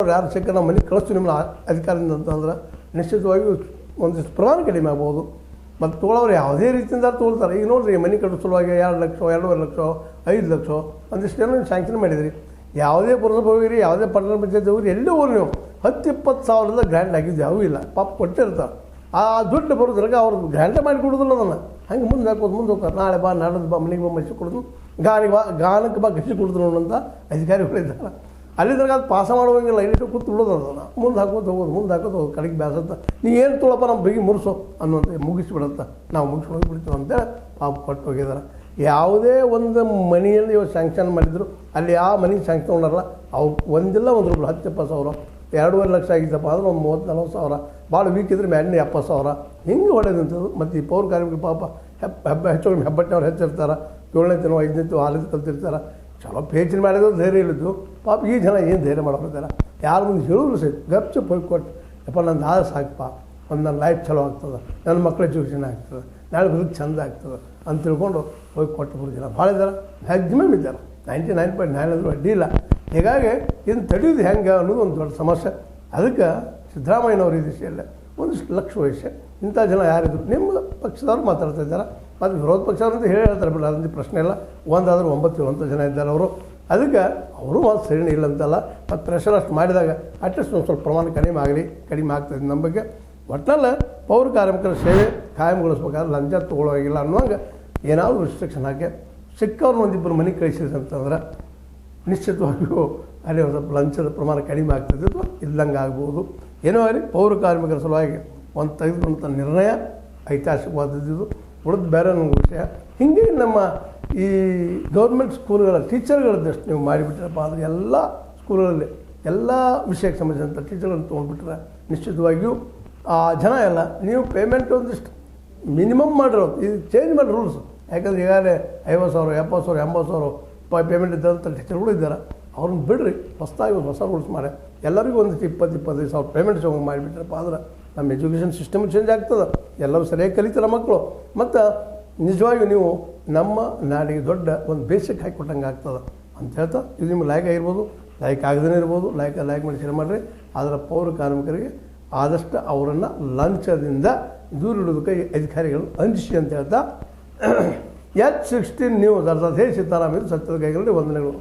ಅಂಥವ್ರು ಯಾರು ಸಿಕ್ಕ ನಾವು ಮನೆಗೆ ಕಳಿಸ್ತೀವಿ ನಿಮ್ಮ ಅಧಿಕಾರದಿಂದ ಅಂತಂದ್ರೆ ನಿಶ್ಚಿತವಾಗಿ ಒಂದಿಷ್ಟು ಪ್ರಮಾಣ ಕಡಿಮೆ ಆಗ್ಬೋದು. ಮತ್ತು ತೊಗೊಳೋರು ಯಾವುದೇ ರೀತಿಯಿಂದ ತೊಗೊಳ್ತಾರೆ. ಈಗ ನೋಡಿರಿ ಮನೆ ಕಟ್ಟೋ ಸಲುವಾಗಿ 2 ಲಕ್ಷ 2.5 ಲಕ್ಷ 5 ಲಕ್ಷ ಒಂದಿಷ್ಟು ಏನೋ ಸ್ಯಾಂಕ್ಷನ್ ಮಾಡಿದ್ರಿ. ಯಾವುದೇ ಪುರಸಭೆ ಹೋಗಿರಿ, ಯಾವುದೇ ಪಟ್ಟಣ ಪಂಚಾಯತ್ ಹೋಗಿರಿ, ಎಲ್ಲೂ ಹೋಗಿ ನೀವು 10-20 ಸಾವಿರದ ಗ್ರ್ಯಾಂಡ್ ಆಗಿದ್ದು ಯಾವೂ ಇಲ್ಲ. ಪಾಪ ಕೊಟ್ಟಿರ್ತಾರೆ. ಆ ದುಡ್ಡು ಬರೋದ್ರಾಗ ಅವ್ರು ಗ್ರ್ಯಾಂಡೇ ಮಾಡಿ ಕೊಡೋದಿಲ್ಲ ಅದನ್ನು. ಹಂಗೆ ಮುಂದೆ ಹೋಗ್ತಾರೆ. ನಾಳೆ ಬಾ ನಾಡೋದು ಬಾ ಮನೆಗೆ ಬಾ ಮಸಿ ಕೊಡೋದು, ಗಾನಕ್ಕೆ ಬಾ ಗಸಿ ಕೊಡಿದ್ರು ಅನ್ನೋಂಥ ಅಧಿಕಾರಿಗಳಿದ್ದಾರೆ. ಅಲ್ಲಿದ್ರಾಗ ಅದು ಪಾಸ ಮಾಡುವಂಗಿಲ್ಲ. ಇಲ್ಲಿ ಕೂತು ಬಿಡೋದು ಅದನ್ನು ಮುಂದೆ ಹಾಕೋದು ಹೋಗೋದು ಕಡೆಗೆ ಬ್ಯಾಸತ್ತ ನೀ ಏನು ತೊಳಪ್ಪ ನಮ್ಮ ಬಿಗಿ ಮುರಿಸೋ ಅನ್ನುವಂಥ ಮುಗಿಸ್ಬಿಡತ್ತ ನಾವು ಮುಗಿಸ್ಕೊಂಡು ಬಿಡ್ತೀವಿ ಅಂತೇಳಿ ಪಾಪ ಕೊಟ್ಟು ಹೋಗಿದ್ದಾರೆ. ಯಾವುದೇ ಒಂದು ಮನೆಯಲ್ಲಿ ಇವಾಗ ಸ್ಯಾಂಕ್ಷನ್ ಮಾಡಿದ್ರು ಅಲ್ಲಿ ಆ ಮನೆಗೆ ಸ್ಯಾಂಕ್ಷನ್ ಮಾಡಲ್ಲ. ಅವು ಒಂದಿಲ್ಲ ಒಂದು ರೂಪಾಯಿ 10-20 ಸಾವಿರ 2.5 ಲಕ್ಷ ಆಗಿದ್ದಪ್ಪ ಅಂದ್ರೆ ಒಂದು 30-40 ಸಾವಿರ, ಭಾಳ ವೀಕ್ ಇದ್ರೆ ಮ್ಯಾಲಿನ 70 ಸಾವಿರ ಹಿಂಗೆ ಹೊಡೆದಂಥದ್ದು. ಮತ್ತು ಈ ಪೌರ ಕಾರ್ಮಿಕರು ಪಾಪ ಹೆಚ್ಚು ಹೆಬ್ಬಟ್ಟಿನವ್ರು ಹೆಚ್ಚಿರ್ತಾರೆ. 7ನೇ ದಿನ 5ನೇ ದಿನ ಹಾಲಿದ್ದು ಕಲ್ತಿರ್ತಾರೆ. ಚಲೋ ಪೇಚಿನ ಮಾಡಿದ್ರು ಧೈರ್ಯ ಇಲ್ಲಿದ್ದು. ಪಾಪ ಈ ಜನ ಏನು ಧೈರ್ಯ ಮಾಡೋದಿಲ್ಲ. ಯಾರು ಮುಂದೆ ಹೇಳಿದ್ರು ಸಹಿತ ಗಪ್ಚಪ್ ಹೋಗಿ ಕೊಟ್ಟು ಯಪ್ಪ ನಂದು ಆದ ಸಾಕಪ್ಪ, ಒಂದು ನನ್ನ ಲೈಫ್ ಚಲೋ ಆಗ್ತದೆ, ನನ್ನ ಮಕ್ಕಳ ಜೀವ ಚೆನ್ನಾಗಿ ಆಗ್ತದೆ, ನಾಳೆ ಬದುಕು ಚೆಂದ ಆಗ್ತದೆ ಅಂತ ತಿಳ್ಕೊಂಡು ಹೋಗಿ ಕೊಟ್ಟು ಬರೋ ಜನ ಭಾಳ ಇದ್ದಾರೆ. ಮ್ಯಾಕ್ಸಿಮಮ್ ಇದ್ದಾರೆ. 99.9 ಅಂದರೂ ಅಡ್ಡಿ ಇಲ್ಲ. ಹೀಗಾಗಿ ಇದನ್ನು ತಡೆಯೋದು ಹೆಂಗೆ ಅನ್ನೋದು ಒಂದು ದೊಡ್ಡ ಸಮಸ್ಯೆ. ಅದಕ್ಕೆ ಸಿದ್ದರಾಮಯ್ಯನವ್ರ ಈ ದಿಶೆಯಲ್ಲೇ ಒಂದಿಷ್ಟು ಲಕ್ಷ ವಯಸ್ಸು ಇಂಥ ಜನ ಯಾರಿದ್ರು ನಿಮ್ಮ ಪಕ್ಷದವ್ರು ಮಾತಾಡ್ತಾ ಇದ್ದಾರೆ. ಮತ್ತು ವಿರೋಧ ಪಕ್ಷದವ್ರು ಅಂತ ಹೇಳ್ತಾರೆ ಬಿಡ, ಅದಂತ ಪ್ರಶ್ನೆ ಇಲ್ಲ. ಒಂದಾದರೂ 9 ಅಂತ ಜನ ಇದ್ದಾರೆ ಅವರು. ಅದಕ್ಕೆ ಅವರು ಮಾತು ಸರಿನೇ ಇಲ್ಲ ಅಂತಲ್ಲ. ಮತ್ತು ಪ್ರೆಷರ್ ಅಷ್ಟು ಮಾಡಿದಾಗ ಅಟ್ಲೀಸ್ಟ್ ಒಂದು ಸ್ವಲ್ಪ ಪ್ರಮಾಣ ಕಡಿಮೆ ಆಗ್ತದೆ. ನಮ್ಮ ಬಗ್ಗೆ ಒಟ್ಟಿನಲ್ಲಿ ಪೌರ ಕಾರ್ಮಿಕರ ಸೇವೆ ಕಾಯಂಗೊಳಿಸ್ಬೇಕಾದ್ರೆ ಲಂಚ ತೊಗೊಳ್ಳೋಗಿಲ್ಲ ಅನ್ನುವಂಗೆ ಏನಾದರೂ ರಿಸ್ಟ್ರಿಕ್ಷನ್ ಹಾಕಿ ಸಿಕ್ಕವ್ರನ್ನ ಒಂದಿಬ್ಬರು ಮನೆಗೆ ಕಳಿಸಿದ್ರು ಅಂತಂದ್ರೆ ನಿಶ್ಚಿತವಾಗಿಯೂ ಅಲ್ಲಿ ಒಂದು ಸ್ವಲ್ಪ ಲಂಚದ ಪ್ರಮಾಣ ಕಡಿಮೆ ಆಗ್ತದೆ ಅಥವಾ ಇಲ್ಲಂಗೆ ಆಗ್ಬೋದು. ಏನೋ ಆಗಲಿ ಪೌರ ಕಾರ್ಮಿಕರ ಸಲುವಾಗಿ ಒಂದು ತೆಗೆದುಕೊಂಡಂಥ ನಿರ್ಣಯ ಐತಿಹಾಸಿಕವಾದದ್ದು. ಉಳಿದು ಬೇರೆ ನಮ್ಗೆ ವಿಷಯ ಹೀಗೆ ನಮ್ಮ ಈ ಗೌರ್ಮೆಂಟ್ ಸ್ಕೂಲ್ಗಳ ಟೀಚರ್ಗಳದ್ದಷ್ಟು ನೀವು ಮಾಡಿಬಿಟ್ರಪ್ಪ ಅಂದರೆ ಎಲ್ಲ ಸ್ಕೂಲ್ಗಳಲ್ಲಿ ಎಲ್ಲ ವಿಷಯಕ್ಕೆ ಸಂಬಂಧಿಸಿದಂಥ ಟೀಚರ್ಗಳನ್ನು ತೊಗೊಂಡ್ಬಿಟ್ರೆ ನಿಶ್ಚಿತವಾಗಿಯೂ ಆ ಜನ ಎಲ್ಲ ನೀವು ಪೇಮೆಂಟ್ ಒಂದಿಷ್ಟು ಮಿನಿಮಮ್ ಮಾಡಿರೋದು ಇದು ಚೇಂಜ್ ಮಾಡಿ ರೂಲ್ಸ್. ಯಾಕಂದ್ರೆ ಈಗಾಗಲೇ 50,000 70,000 80,000 ಪೇಮೆಂಟ್ ಇದ್ದಂಥ ಟೀಚರ್ಗಳು ಇದ್ದಾರೆ. ಅವ್ರನ್ನ ಬಿಡ್ರಿ, ಹೊಸದಾಗಿ ಹೊಸ ರೂಲ್ಸ್ ಮಾಡಿ ಎಲ್ಲರಿಗೂ ಒಂದಿಷ್ಟು 20-25 ಸಾವಿರ ಪೇಮೆಂಟ್ ಹೋಗಿ ಮಾಡಿಬಿಟ್ರಪ್ಪ ಅಂದ್ರೆ ನಮ್ಮ ಎಜುಕೇಷನ್ ಸಿಸ್ಟಮ್ ಚೇಂಜ್ ಆಗ್ತದೆ. ಎಲ್ಲರೂ ಸರಿಯಾಗಿ ಕಲಿತಾರೆ ಮಕ್ಕಳು. ಮತ್ತು ನಿಜವಾಗಿಯೂ ನೀವು ನಮ್ಮ ನಾಡಿಗೆ ದೊಡ್ಡ ಒಂದು ಬೇಸಿಕ್ ಹಾಕಿಕೊಟ್ಟಂಗೆ ಆಗ್ತದೆ ಅಂತ ಹೇಳ್ತಾ ಇದು ನಿಮ್ಗೆ ಲೈಕ್ ಆಗಿರ್ಬೋದು, ಲೈಕ್ ಆಗದೇ ಇರ್ಬೋದು. ಲೈಕ್ ಮಾಡಿ ಶೇರ್ ಮಾಡಿರಿ. ಆದರೆ ಪೌರ ಕಾರ್ಮಿಕರಿಗೆ ಆದಷ್ಟು ಅವರನ್ನು ಲಂಚದಿಂದ ದೂರ ಇಡೋದಕ್ಕೆ ಅಧಿಕಾರಿಗಳು ಅಂಜಿಸಿ ಅಂತ ಹೇಳ್ತಾ H16 ನ್ಯೂಸ್ ಅರ್ಥಾತ್ ಹೇ ಸೀತಾರಾಮ್ ಇದು ಸತ್ಯದ ಕೈಗಳಲ್ಲಿ ವಂದನೆಗಳು.